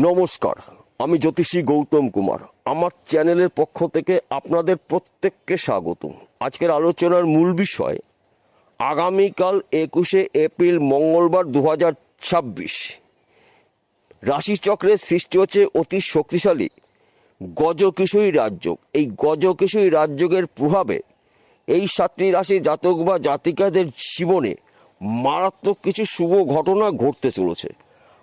নমস্কার, আমি জ্যোতিষী গৌতম কুমার। আমার চ্যানেলের পক্ষ থেকে আপনাদের প্রত্যেককে স্বাগত। আজকের আলোচনার মূল বিষয় আগামীকাল 21শে এপ্রিল মঙ্গলবার 2026 রাশিচক্রের সৃষ্টি হচ্ছে অতি শক্তিশালী গজকেশরী রাজযোগ। এই গজকেশরী রাজযোগের প্রভাবে এই 7টি রাশি জাতক বা জাতিকাদের জীবনে মারাত্মক কিছু শুভ ঘটনা ঘটতে চলেছে।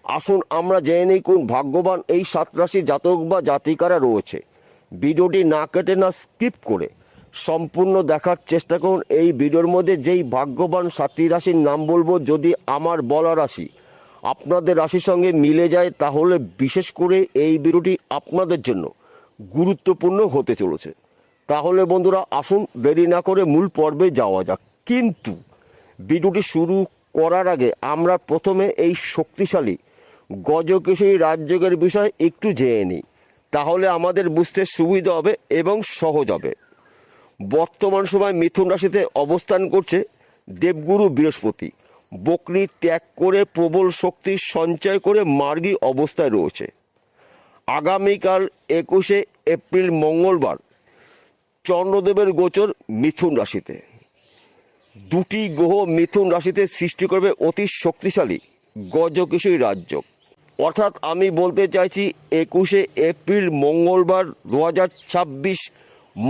আসুন আমরা জেনে নিই কোন ভাগ্যবান এই 7 রাশি জাতক বা জাতিকারা রয়েছে। ভিডিওটি না কেটে না স্কিপ করে সম্পূর্ণ দেখার চেষ্টা করুন। এই ভিডিওর মধ্যে যেই ভাগ্যবান 7টি রাশির নাম বলবো, যদি আমার বলা রাশি আপনাদের রাশির সঙ্গে মিলে যায় তাহলে বিশেষ করে এই ভিডিওটি আপনাদের জন্য গুরুত্বপূর্ণ হতে চলেছে। তাহলে বন্ধুরা আসুন দেরি না করে মূল পর্বে যাওয়া যাক। কিন্তু ভিডিওটি শুরু করার আগে আমরা প্রথমে এই শক্তিশালী গজকেশরী রাজযোগের বিষয় একটু জেনে নিই, তাহলে আমাদের বুঝতে সুবিধা হবে এবং সহজ হবে। বর্তমান সময় মিথুন রাশিতে অবস্থান করছে দেবগুরু বৃহস্পতি। বকরি ত্যাগ করে প্রবল শক্তি সঞ্চয় করে মার্গী অবস্থায় রয়েছে। আগামীকাল 21শে এপ্রিল মঙ্গলবার চন্দ্রদেবের গোচর মিথুন রাশিতে। দুটি গ্রহ মিথুন রাশিতে সৃষ্টি করবে অতি শক্তিশালী গজকেশরী রাজযোগ। অর্থাৎ আমি বলতে চাইছি 21শে এপ্রিল মঙ্গলবার 2026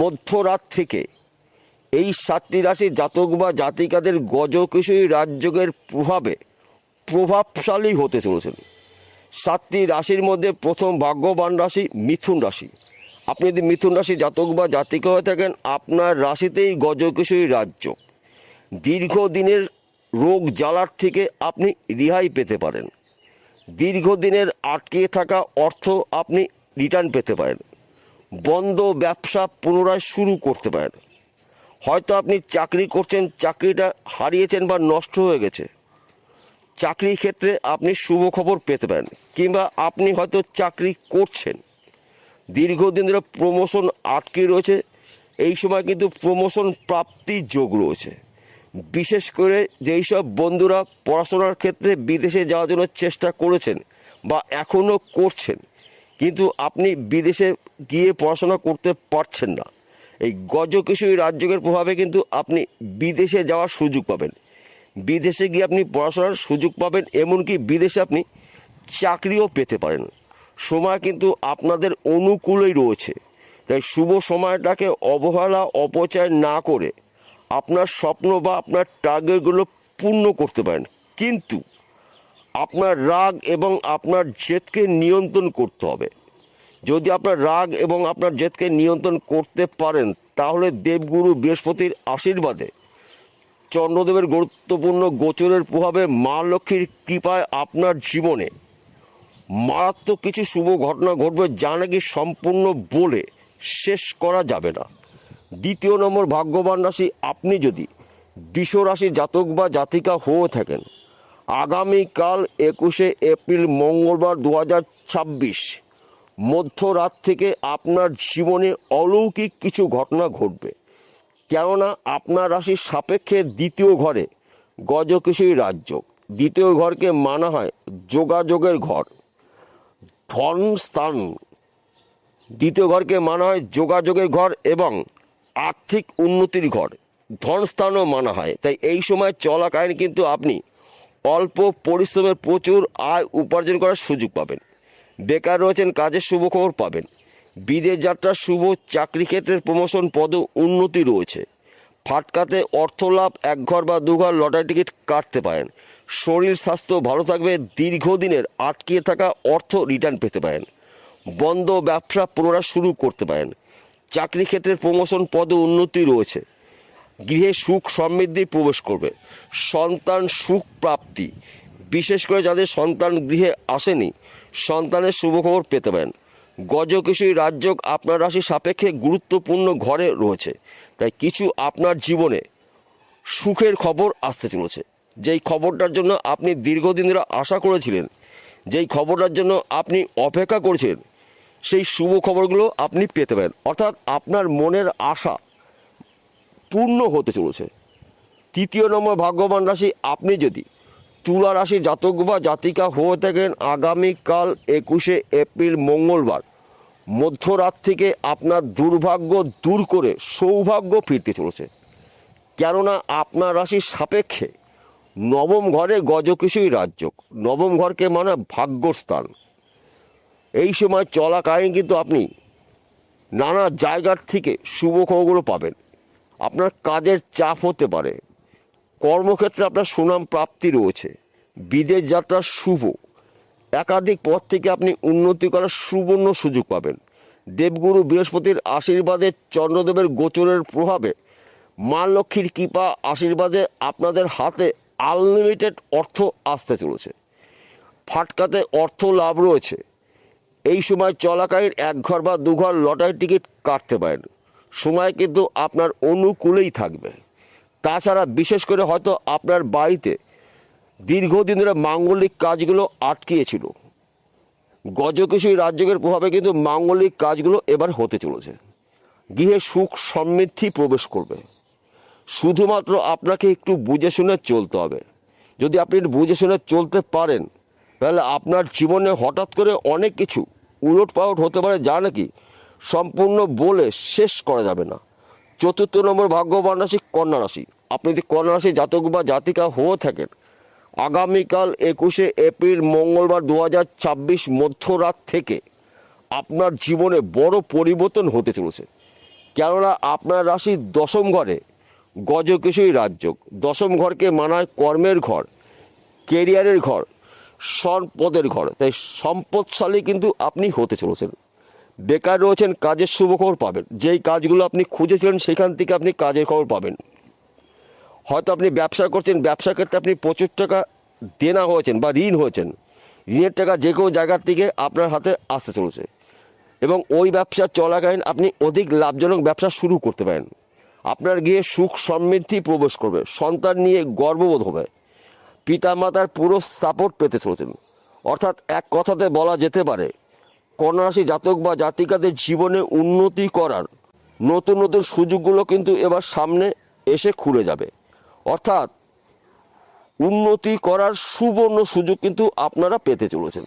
মধ্যরাত থেকে এই 7টি রাশি জাতক বা জাতিকাদের গজকেশরী রাজযোগের প্রভাবে প্রভাবশালী হতে চলেছেন। 7টি রাশির মধ্যে প্রথম ভাগ্যবান রাশি মিথুন রাশি। আপনি যদি মিথুন রাশি জাতক বা জাতিকা হয়ে থাকেন, আপনার রাশিতেই গজকেশরী রাজযোগ। দীর্ঘদিনের রোগ জ্বালার থেকে আপনি রেহাই পেতে পারেন। দীর্ঘদিনের আটকে থাকা অর্থ আপনি রিটার্ন পেতে পারেন। বন্ধ ব্যবসা পুনরায় শুরু করতে পারেন। হয়তো আপনি চাকরি করছেন, চাকরিটা হারিয়েছেন বা নষ্ট হয়ে গেছে, চাকরির ক্ষেত্রে আপনি শুভ খবর পেতে পারেন। কিংবা আপনি হয়তো চাকরি করছেন, দীর্ঘদিন ধরে প্রমোশন আটকে রয়েছে, এই সময় কিন্তু প্রমোশন প্রাপ্তির যোগ রয়েছে। বিশেষ করে যেই সব বন্ধুরা পড়াশোনার ক্ষেত্রে বিদেশে যাওয়ার জন্য চেষ্টা করেছেন বা এখনও করছেন, কিন্তু আপনি বিদেশে গিয়ে পড়াশোনা করতে পারছেন না, এই গজকেশরী রাজযোগের প্রভাবে কিন্তু আপনি বিদেশে যাওয়ার সুযোগ পাবেন। বিদেশে গিয়ে আপনি পড়াশোনার সুযোগ পাবেন, এমনকি বিদেশে আপনি চাকরিও পেতে পারেন। সময় কিন্তু আপনাদের অনুকূলেই রয়েছে। তাই শুভ সময়টাকে অবহেলা অপচয় না করে আপনার স্বপ্ন বা আপনার টার্গেটগুলো পূর্ণ করতে পারেন। কিন্তু আপনার রাগ এবং আপনার জেদকে নিয়ন্ত্রণ করতে হবে। যদি আপনার রাগ এবং আপনার জেদকে নিয়ন্ত্রণ করতে পারেন, তাহলে দেবগুরু বৃহস্পতির আশীর্বাদে চন্দ্রদেবের গুরুত্বপূর্ণ গোচরের প্রভাবে মা লক্ষ্মীর কৃপায় আপনার জীবনে মারাত্মক কিছু শুভ ঘটনা ঘটবে, যা নাকি সম্পূর্ণ বলে শেষ করা যাবে না। দ্বিতীয় নম্বর ভাগ্যবান রাশি আপনি যদি বৃষ রাশির জাতক বা জাতিকা হয়ে থাকেন, আগামীকাল 21শে এপ্রিল মঙ্গলবার 2026 মধ্যরাত থেকে আপনার জীবনে অলৌকিক কিছু ঘটনা ঘটবে। কেননা আপনার রাশির সাপেক্ষে দ্বিতীয় ঘরে গজকেশরী রাজযোগ। দ্বিতীয় ঘরকে মানা হয় যোগাযোগের ঘর, ধন স্থান। দ্বিতীয় ঘরকে মানা হয় যোগাযোগের ঘর এবং আর্থিক উন্নতির ঘর, ধনস্থানও মানা হয়। তাই এই সময় চলাকালীন কিন্তু আপনি অল্প পরিশ্রমে প্রচুর আয় উপার্জন করার সুযোগ পাবেন। বেকার রয়েছেন, কাজের শুভ খবর পাবেন। বিদেশ যাত্রার শুভ, চাকরি ক্ষেত্রের প্রমোশন পদ উন্নতি রয়েছে। ফাটকাতে অর্থ লাভ, এক ঘর বা দু ঘর লটারি টিকিট কাটতে পারেন। শরীর স্বাস্থ্য ভালো থাকবে। দীর্ঘদিনের আটকে থাকা অর্থ রিটার্ন পেতে পারেন। বন্ধ ব্যবসা পুনরায় শুরু করতে পারেন। চাকরি ক্ষেত্রের প্রমোশন পদ উন্নতি রয়েছে। গৃহে সুখ সমৃদ্ধি প্রবেশ করবে। সন্তান সুখ প্রাপ্তি, বিশেষ করে যাদের সন্তান গৃহে আসেনি, সন্তানের শুভ খবর পেতে পারেন। গজকেশরী রাজযোগ আপনার রাশি সাপেক্ষে গুরুত্বপূর্ণ ঘরে রয়েছে। তাই কিছু আপনার জীবনে সুখের খবর আসতে চলেছে। যেই খবরটার জন্য আপনি দীর্ঘদিন ধরে আশা করেছিলেন, যেই খবরটার জন্য আপনি অপেক্ষা করেছিলেন, সেই শুভ খবরগুলো আপনি পেতে পারেন। অর্থাৎ আপনার মনের আশা পূর্ণ হতে চলেছে। তৃতীয় নম্বর ভাগ্যবান রাশি আপনি যদি তুলা রাশি জাতক বা জাতিকা হয়ে থাকেন আগামীকাল 21শে এপ্রিল মঙ্গলবার মধ্যরাত থেকে আপনার দুর্ভাগ্য দূর করে সৌভাগ্য ফিরতে চলেছে। কেননা আপনার রাশির সাপেক্ষে নবম ঘরে গজকেশরী রাজযোগ। নবম ঘরকে মানে ভাগ্যস্থান। এই সময় চলাকালীন কিন্তু আপনি নানা জায়গার থেকে শুভ খবরগুলো পাবেন। আপনার কাজের চাপ হতে পারে, কর্মক্ষেত্রে আপনার সুনাম প্রাপ্তি রয়েছে, বিদেশ যাত্রা শুভ, একাধিক পথ থেকে আপনি উন্নতি করার সুবর্ণ সুযোগ পাবেন। দেবগুরু বৃহস্পতির আশীর্বাদে, চন্দ্রদেবের গোচরের প্রভাবে, মা লক্ষ্মীর কৃপা আশীর্বাদে আপনাদের হাতে আনলিমিটেড অর্থ আসতে চলেছে। ফাটকাতে অর্থ লাভ রয়েছে। এই সময় চলাকালীন এক ঘর বা দু ঘর লটারি টিকিট কাটতে পারেন। সময় কিন্তু আপনার অনুকূলেই থাকবে। তাছাড়া বিশেষ করে হয়তো আপনার বাড়িতে দীর্ঘদিন ধরে মাঙ্গলিক কাজগুলো আটকিয়েছিল। গজকেশরী রাজযোগের প্রভাবে কিন্তু মাঙ্গলিক কাজগুলো এবার হতে চলেছে। গৃহে সুখ সমৃদ্ধি প্রবেশ করবে। শুধুমাত্র আপনাকে একটু বুঝে শুনে চলতে হবে। যদি আপনি বুঝে শুনে চলতে পারেন তাহলে আপনার জীবনে হঠাৎ করে অনেক কিছু উলটপালট হতে পারে, যা নাকি সম্পূর্ণ বলে শেষ করা যাবে না। চতুর্থ নম্বর ভাগ্যবান রাশি কন্যা রাশি। আপনি যদি কন্যা রাশি জাতক বা জাতিকা হয়ে থাকেন আগামীকাল 21শে এপ্রিল মঙ্গলবার 2026 মধ্যরাত থেকে আপনার জীবনে বড় পরিবর্তন হতে চলেছে। কেননা আপনার রাশির দশম ঘরে গজকেশরী রাজযোগ। দশম ঘরকে মানায় কর্মের ঘর, কেরিয়ারের ঘর, সম্পদের ঘর। তাই সম্পদশালী কিন্তু আপনি হতে চলেছেন। বেকার রয়েছেন, কাজের শুভ খবর পাবেন। যেই কাজগুলো আপনি খুঁজেছিলেন সেখান থেকে আপনি কাজের খবর পাবেন। হয়তো আপনি ব্যবসা করছেন, ব্যবসার ক্ষেত্রে আপনি প্রচুর টাকা দেনা হয়েছেন বা ঋণ হয়েছেন। ঋণের টাকা যে কোনো জায়গার থেকে আপনার হাতে আসতে চলেছে এবং ওই ব্যবসা চলাকালীন আপনি অধিক লাভজনক ব্যবসা শুরু করতে পারেন। আপনার গৃহে সুখ সমৃদ্ধি প্রবেশ করবে। সন্তান নিয়ে গর্ববোধ হবে। পিতামাতার পুরো সাপোর্ট পেতে চলেছেন। অর্থাৎ এক কথাতে বলা যেতে পারে কন্যা রাশি জাতক বা জাতিকাদের জীবনে উন্নতি করার নতুন নতুন সুযোগগুলো কিন্তু এবার সামনে এসে খুলে যাবে। অর্থাৎ উন্নতি করার সুবর্ণ সুযোগ কিন্তু আপনারা পেতে চলেছেন।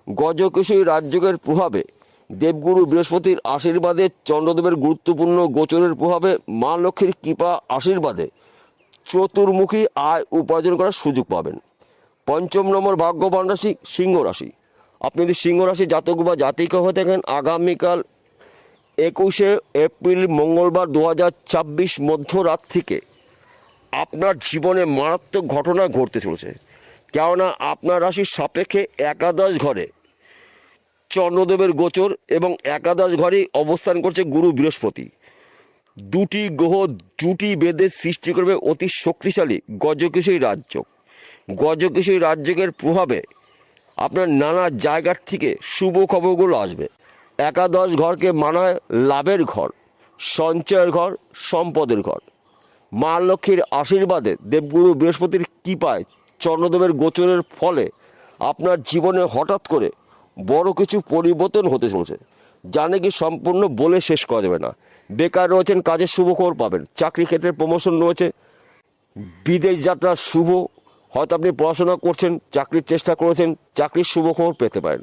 গজকেশরী রাজযোগের প্রভাবে, দেবগুরু বৃহস্পতির আশীর্বাদে, চন্দ্রদেবের গুরুত্বপূর্ণ গোচরের প্রভাবে, মা লক্ষ্মীর কৃপা আশীর্বাদে চতুর্মুখী আয় উপার্জন করার সুযোগ পাবেন। পঞ্চম নম্বর ভাগ্যবান রাশি সিংহ রাশি। আপনি যদি সিংহ রাশি জাতক বা জাতিকা হয়ে থাকেন আগামীকাল 21শে এপ্রিল মঙ্গলবার 2026 মধ্যরাত থেকে আপনার জীবনে মারাত্মক ঘটনা ঘটতে চলেছে। কেননা আপনার রাশির সাপেক্ষে একাদশ ঘরে চন্দ্রদেবের গোচর এবং একাদশ ঘরেই অবস্থান করছে গুরু বৃহস্পতি। দুটি গ্রহ জুটি বেঁধে সৃষ্টি করবে অতি শক্তিশালী গজকেশরী রাজযোগ। গজকেশরী রাজযোগের প্রভাবে আপনার নানা জায়গার থেকে শুভ খবরগুলো আসবে। একাদশ ঘরকে মানায় লাভের ঘর, সঞ্চয়ের ঘর, সম্পদের ঘর। মা লক্ষ্মীর আশীর্বাদে, দেবগুরু বৃহস্পতির কৃপায়, চন্দ্রদেবের গোচরের ফলে আপনার জীবনে হঠাৎ করে বড় কিছু পরিবর্তন হতে চলেছে, যা নাকি সম্পূর্ণ বলে শেষ করা যাবে না। বেকার রয়েছেন, কাজের শুভ খবর পাবেন। চাকরি ক্ষেত্রে প্রমোশন রয়েছে। বিদেশ যাত্রা শুভ। হয়তো আপনি পড়াশোনা করছেন, চাকরির চেষ্টা করেছেন, চাকরির শুভ খবর পেতে পারেন।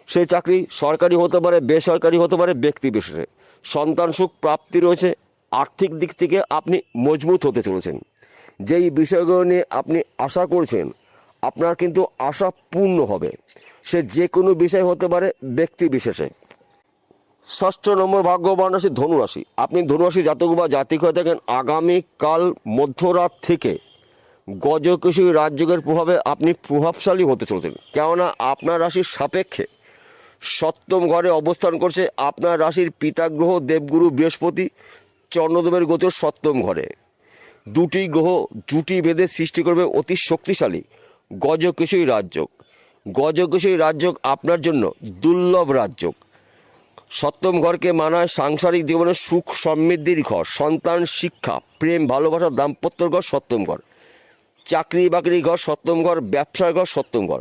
সেই চাকরি সরকারি হতে পারে, বেসরকারি হতে পারে, ব্যক্তি বিশেষে। সন্তান সুখ প্রাপ্তি রয়েছে। আর্থিক দিক থেকে আপনি মজবুত হতে চলেছেন। যেই বিষয়গুলো নিয়ে আপনি আশা করছেন আপনার কিন্তু আশা পূর্ণ হবে। সে যে কোনো বিষয় হতে পারে, ব্যক্তি বিশেষে। ষষ্ঠ নম্বর ভাগ্যবান রাশি ধনুরাশি। আপনি ধনুরাশি জাতক বা জাতিক হয়ে থাকেন আগামীকাল মধ্যরাত থেকে গজকেশরী রাজযোগের প্রভাবে আপনি প্রভাবশালী হতে চলেছেন। কেননা আপনার রাশির সাপেক্ষে সপ্তম ঘরে অবস্থান করছে আপনার রাশির পিতাগ্রহ দেবগুরু বৃহস্পতি। চন্দ্রদেবের গোচর সপ্তম ঘরে। দুটি গ্রহ জুটি বেঁধে সৃষ্টি করবে অতি শক্তিশালী গজকেশরী রাজযোগ। গজকেশরী রাজযোগ আপনার জন্য দুর্লভ রাজযোগ। সপ্তম ঘরকে মানায় সাংসারিক জীবনের সুখ সমৃদ্ধির ঘর, সন্তান, শিক্ষা, প্রেম, ভালোবাসা, দাম্পত্যর ঘর সপ্তম ঘর। চাকরি বাকরি ঘর সপ্তম ঘর, ব্যবসার ঘর সপ্তম ঘর।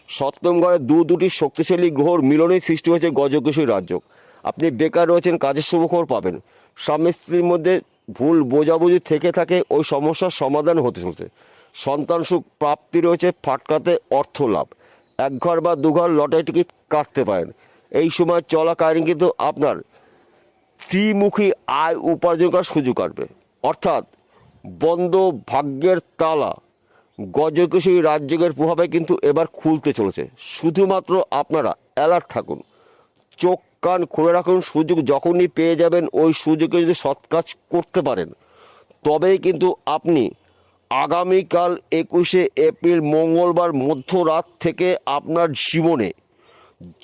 সপ্তম ঘরে দুটি শক্তিশালী গ্রহর মিলনেই সৃষ্টি হয়েছে গজকেশরী রাজযোগ। আপনি বেকার রয়েছেন, কাজের শুভ খবর পাবেন। স্বামী স্ত্রীর মধ্যে ভুল বোঝাবুঝি থেকে থাকে, ওই সমস্যার সমাধান হতে চলছে। সন্তান সুখ প্রাপ্তি রয়েছে, ফাটকাতে অর্থ লাভ, এক ঘর বা দু ঘর লটারি টিকিট কাটতে পারেন। এই সময় চলাকালীন কিন্তু আপনার ত্রিমুখী আয় উপার্জন করার সুযোগ আসবে, অর্থাৎ বন্ধ ভাগ্যের তালা গজকেশরী রাজযোগের প্রভাবে কিন্তু এবার খুলতে চলেছে। শুধুমাত্র আপনারা অ্যালার্ট থাকুন, চোখ কান খুলে রাখুন। সুযোগ যখনই পেয়ে যাবেন ওই সুযোগে যদি সৎ কাজ করতে পারেন তবেই কিন্তু আপনি আগামীকাল 21শে এপ্রিল মঙ্গলবার মধ্যরাত থেকে আপনার জীবনে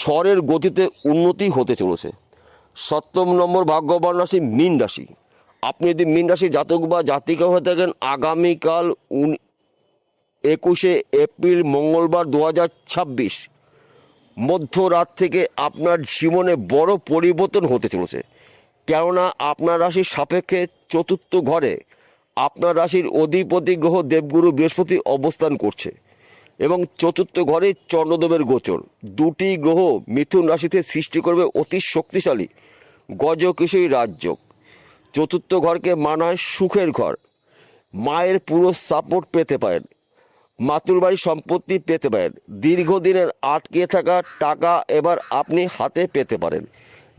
ঝড়ের গতিতে উন্নতি হতে চলেছে। 7ম নম্বর ভাগ্যবান রাশি মীন রাশি। আপনি যদি মীন রাশি জাতক বা জাতিকা হয়ে থাকেন, আগামীকাল 21শে এপ্রিল মঙ্গলবার 2026 মধ্যরাত থেকে আপনার জীবনে বড় পরিবর্তন হতে চলেছে। কেননা আপনার রাশির সাপেক্ষে চতুর্থ ঘরে আপনার রাশির অধিপতি গ্রহ দেবগুরু বৃহস্পতি অবস্থান করছে এবং চতুর্থ ঘরে চন্দ্রদেবের গোচর। দুটি গ্রহ মিথুন রাশিতে সৃষ্টি করবে অতি শক্তিশালী গজকেশরী রাজযোগ। চতুর্থ ঘরকে মানা হয় সুখের ঘর। মায়ের পুরো সাপোর্ট পেতে পারেন, মাতুর বাড়ির সম্পত্তি পেতে পারেন, দীর্ঘদিনের আটকে থাকা টাকা এবার আপনি হাতে পেতে পারেন,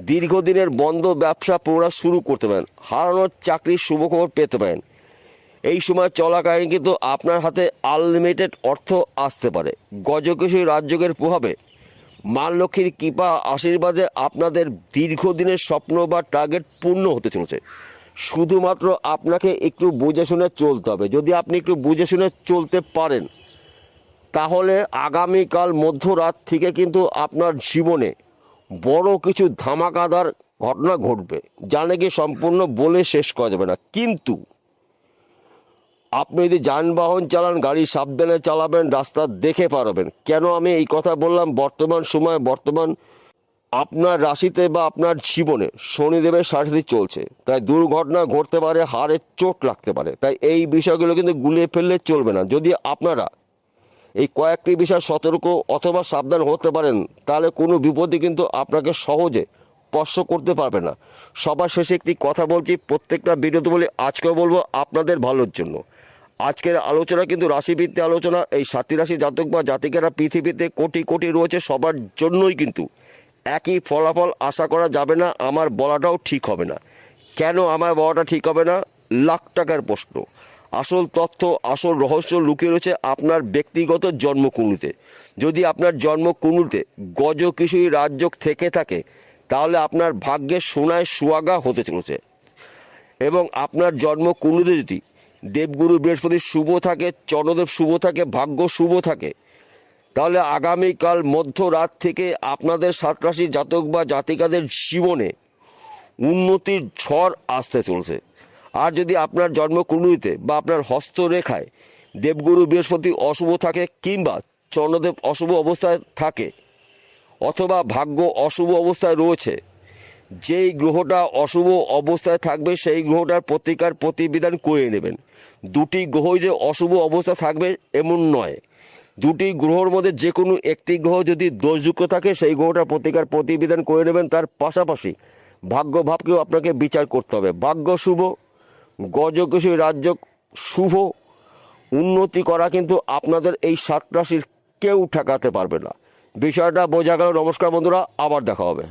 দীর্ঘদিনের বন্ধ ব্যবসা পুনরায় শুরু করতে পারেন, হারানোর চাকরির শুভখবর পেতে পারেন। এই সময় চলাকালীন কিন্তু আপনার হাতে আনলিমিটেড অর্থ আসতে পারে। গজকেশরী রাজযোগের প্রভাবে মা লক্ষ্মীর কৃপা আশীর্বাদে আপনাদের দীর্ঘদিনের স্বপ্ন বা টার্গেট পূর্ণ হতে চলেছে। শুধুমাত্র আপনাকে একটু বুঝে শুনে চলতে হবে। যদি আপনি একটু বুঝে শুনে চলতে পারেন তাহলে আগামীকাল মধ্যরাত থেকে কিন্তু আপনার জীবনে বড় কিছু ধামাকাদার ঘটনা ঘটবে, যা নাকি সম্পূর্ণ বলে শেষ করা যাবে না। কিন্তু আপনি যদি যানবাহন চালান, গাড়ি সাবধানে চালাবেন, রাস্তা দেখে পারবেন। কেন আমি এই কথা বললাম? বর্তমান সময় আপনার রাশিতে বা আপনার জীবনে শনিদেবের সাথে চলছে, তাই দুর্ঘটনা ঘটতে পারে, হাড়ের চোট লাগতে পারে। তাই এই বিষয়গুলো কিন্তু গুলিয়ে ফেললে চলবে না। যদি আপনারা এই কয়েকটি বিষয় সতর্ক অথবা সাবধান হতে পারেন তাহলে কোনো বিপদই কিন্তু আপনাকে সহজে স্পর্শ করতে পারবে না। সবার শেষে একটি কথা বলছি, প্রত্যেকটা ভিডিওতে বলি, আজকেও বলবো আপনাদের ভালোর জন্য। আজকের আলোচনা কিন্তু রাশিভিত্তিক আলোচনা। এই 7টি রাশি জাতক বা জাতিকারা পৃথিবীতে কোটি কোটি রয়েছে, সবার জন্যই কিন্তু একই ফলাফল আশা করা যাবে না। আমার বলাটাও ঠিক হবে না। কেন আমার বলাটা ঠিক হবে না? লাখ টাকার প্রশ্ন। আসল তথ্য, আসল রহস্য লুকিয়ে রয়েছে আপনার ব্যক্তিগত জন্মকুণ্ডলিতে। যদি আপনার জন্মকুণ্ডলিতে গজকেশরী রাজযোগ থেকে থাকে তাহলে আপনার ভাগ্যে সোনায় সুহাগা হতে চলেছে। এবং আপনার জন্মকুণ্ডলিতে যদি দেবগুরু বৃহস্পতি শুভ থাকে, চন্দ্রদেব শুভ থাকে, ভাগ্য শুভ থাকে, তাহলে আগামীকাল মধ্যরাত থেকে আপনাদের 7 রাশি জাতক বা জাতিকাদের জীবনে উন্নতির ঝড় আসতে চলছে। আর যদি আপনার জন্মকুণ্ডলিতে বা আপনার হস্তরেখায় দেবগুরু বৃহস্পতি অশুভ থাকে কিংবা চন্দ্রদেব অশুভ অবস্থায় থাকে অথবা ভাগ্য অশুভ অবস্থায় রয়েছে, যেই গ্রহটা অশুভ অবস্থায় থাকবে সেই গ্রহটার প্রতিকার প্রতিবিধান করে নেবেন। দুটি গ্রহই যে অশুভ অবস্থা থাকবে এমন নয়। দুটি গ্রহর মধ্যে যে কোনো একটি গ্রহ যদি দোষযুক্ত থাকে সেই গ্রহটার প্রতিকার প্রতিবিধান করে নেবেন। তার পাশাপাশি ভাগ্য ভাবকেও আপনাকে বিচার করতে হবে। ভাগ্য শুভ, গজকেশরী রাজযোগ শুভ, উন্নতি করা কিন্তু আপনাদের এই 7 রাশির কেউ ঠেকাতে পারবে না। বিষয়টা বোঝা গেল। নমস্কার বন্ধুরা, আবার দেখা হবে।